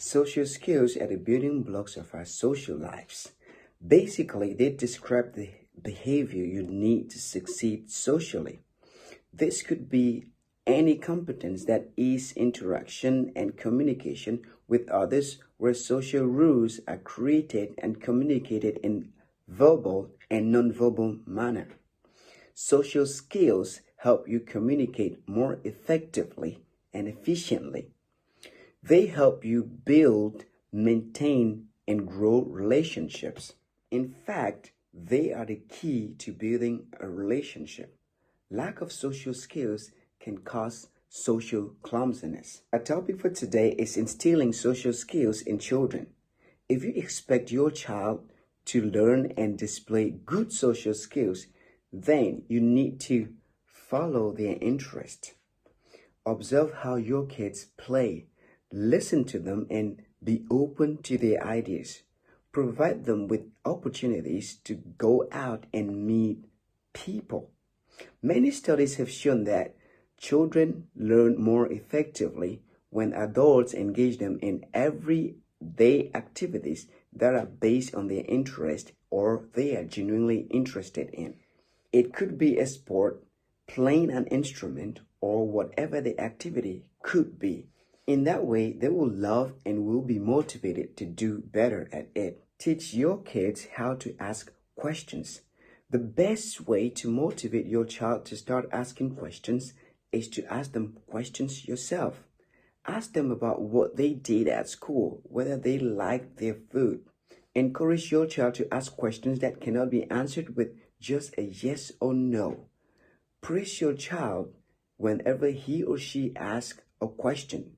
Social skills are the building blocks of our social lives. Basically, they describe the behavior you need to succeed socially. This could be any competence that is interaction and communication with others, where social rules are created and communicated in verbal and nonverbal manner. Social skills help you communicate more effectively and efficiently. They help you build, maintain, and grow relationships. In fact, they are the key to building a relationship. Lack of social skills can cause social clumsiness. Our topic for today is instilling social skills in children. If you expect your child to learn and display good social skills, then you need to follow their interest. Observe how your kids play. Listen to them and be open to their ideas. Provide them with opportunities to go out and meet people. Many studies have shown that children learn more effectively when adults engage them in everyday activities that are based on their interest or they are genuinely interested in. It could be a sport, playing an instrument, or whatever the activity could be. In that way, they will love and will be motivated to do better at it. Teach your kids how to ask questions. The best way to motivate your child to start asking questions is to ask them questions yourself. Ask them about what they did at school, whether they liked their food. Encourage your child to ask questions that cannot be answered with just a yes or no. Praise your child whenever he or she asks a question.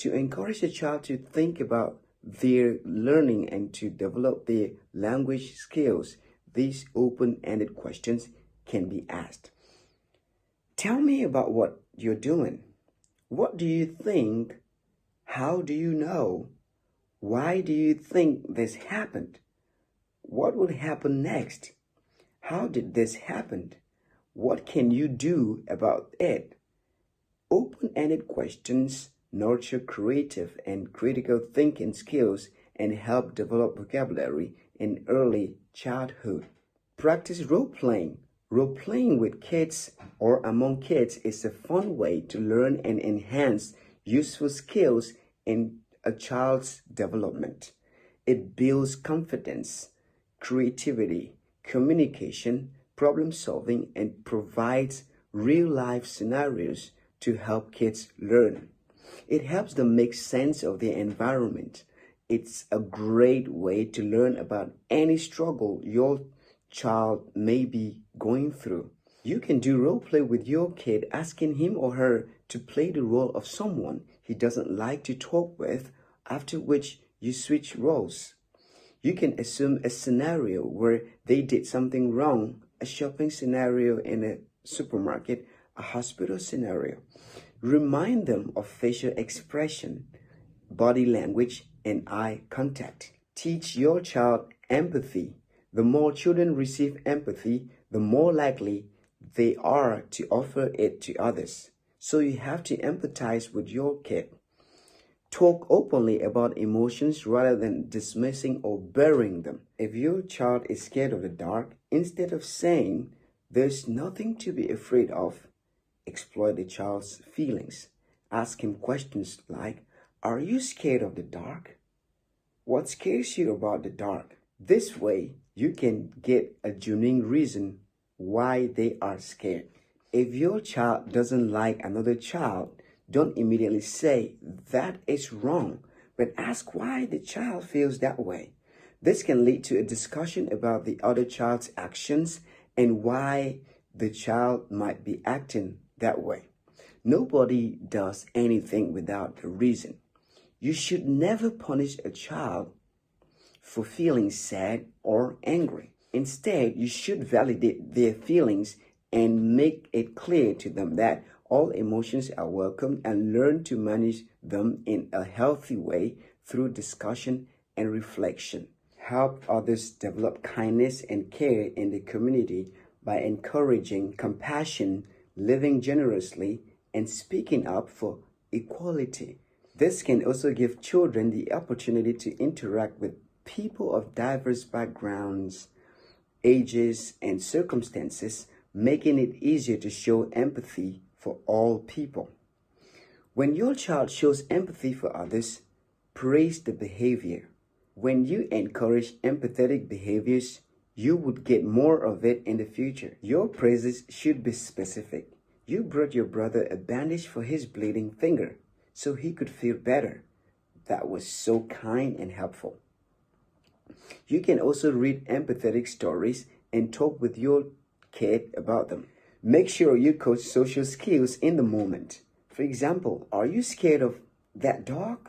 To encourage a child to think about their learning and to develop their language skills, these open-ended questions can be asked. Tell me about what you're doing. What do you think? How do you know? Why do you think this happened? What will happen next? How did this happen? What can you do about it? Open-ended questions nurture creative and critical thinking skills and help develop vocabulary in early childhood. Practice role-playing. Role-playing with kids or among kids is a fun way to learn and enhance useful skills in a child's development. It builds confidence, creativity, communication, problem solving, and provides real-life scenarios to help kids learn. It helps them make sense of their environment. It's a great way to learn about any struggle your child may be going through. You can do role play with your kid, asking him or her to play the role of someone he doesn't like to talk with, after which you switch roles. You can assume a scenario where they did something wrong, a shopping scenario in a supermarket, a hospital scenario. Remind them of facial expression, body language, and eye contact. Teach your child empathy. The more children receive empathy, the more likely they are to offer it to others. So you have to empathize with your kid. Talk openly about emotions rather than dismissing or burying them. If your child is scared of the dark, instead of saying, "There's nothing to be afraid of," exploit the child's feelings. Ask him questions like, "Are you scared of the dark? What scares you about the dark?" This way, you can get a genuine reason why they are scared. If your child doesn't like another child, don't immediately say that is wrong, but ask why the child feels that way. This can lead to a discussion about the other child's actions and why the child might be acting that way. Nobody does anything without a reason. You should never punish a child for feeling sad or angry. Instead, you should validate their feelings and make it clear to them that all emotions are welcome and learn to manage them in a healthy way through discussion and reflection. Help others develop kindness and care in the community by encouraging compassion, living generously, and speaking up for equality. This can also give children the opportunity to interact with people of diverse backgrounds, ages, and circumstances, making it easier to show empathy for all people. When your child shows empathy for others, praise the behavior. When you encourage empathetic behaviors, you would get more of it in the future. Your praises should be specific. You brought your brother a bandage for his bleeding finger so he could feel better. That was so kind and helpful. You can also read empathetic stories and talk with your kid about them. Make sure you coach social skills in the moment. For example, are you scared of that dog?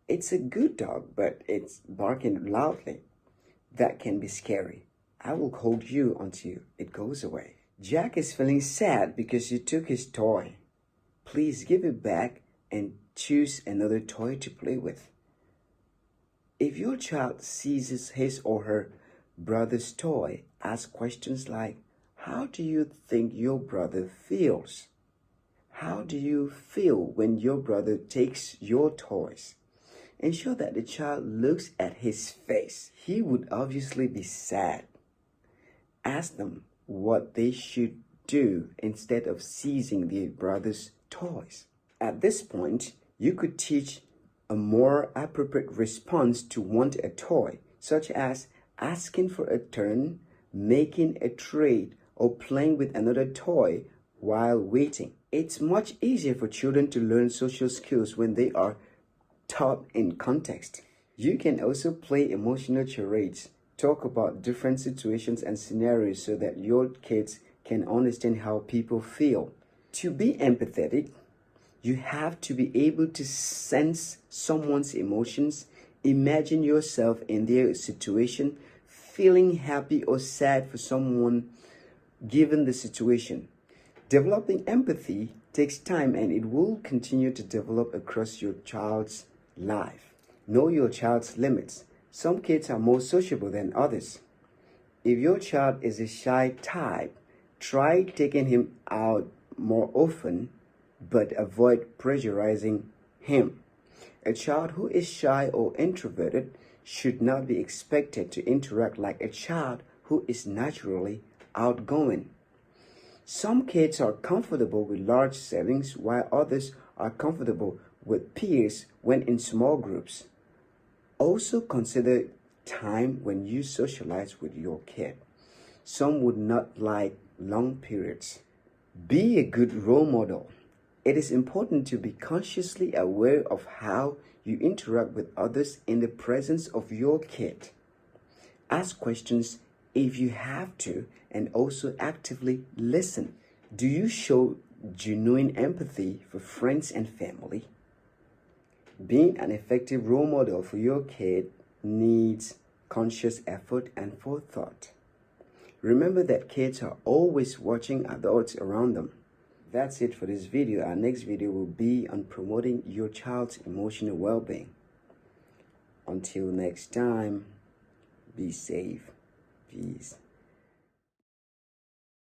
It's a good dog, but it's barking loudly. That can be scary. I will hold you until it goes away. Jack is feeling sad because you took his toy. Please give it back and choose another toy to play with. If your child seizes his or her brother's toy, ask questions like, how do you think your brother feels? How do you feel when your brother takes your toys? Ensure that the child looks at his face. He would obviously be sad. Ask them what they should do instead of seizing their brother's toys. At this point, you could teach a more appropriate response to want a toy, such as asking for a turn, making a trade, or playing with another toy while waiting. It's much easier for children to learn social skills when they are taught in context. You can also play emotional charades, talk about different situations and scenarios so that your kids can understand how people feel. To be empathetic, you have to be able to sense someone's emotions, imagine yourself in their situation, feeling happy or sad for someone given the situation. Developing empathy takes time and it will continue to develop across your child's life. Know your child's limits. Some kids are more sociable than others. If your child is a shy type, try taking him out more often, but avoid pressurizing him. A child who is shy or introverted should not be expected to interact like a child who is naturally outgoing. Some kids are comfortable with large settings while others are comfortable with peers when in small groups. Also consider time when you socialize with your kid. Some would not like long periods. Be a good role model. It is important to be consciously aware of how you interact with others in the presence of your kid. Ask questions if you have to, and also actively listen. Do you show genuine empathy for friends and family? Being an effective role model for your kid needs conscious effort and forethought. Remember that kids are always watching adults around them. That's it for this video. Our next video will be on promoting your child's emotional well-being. Until next time, be safe. Peace.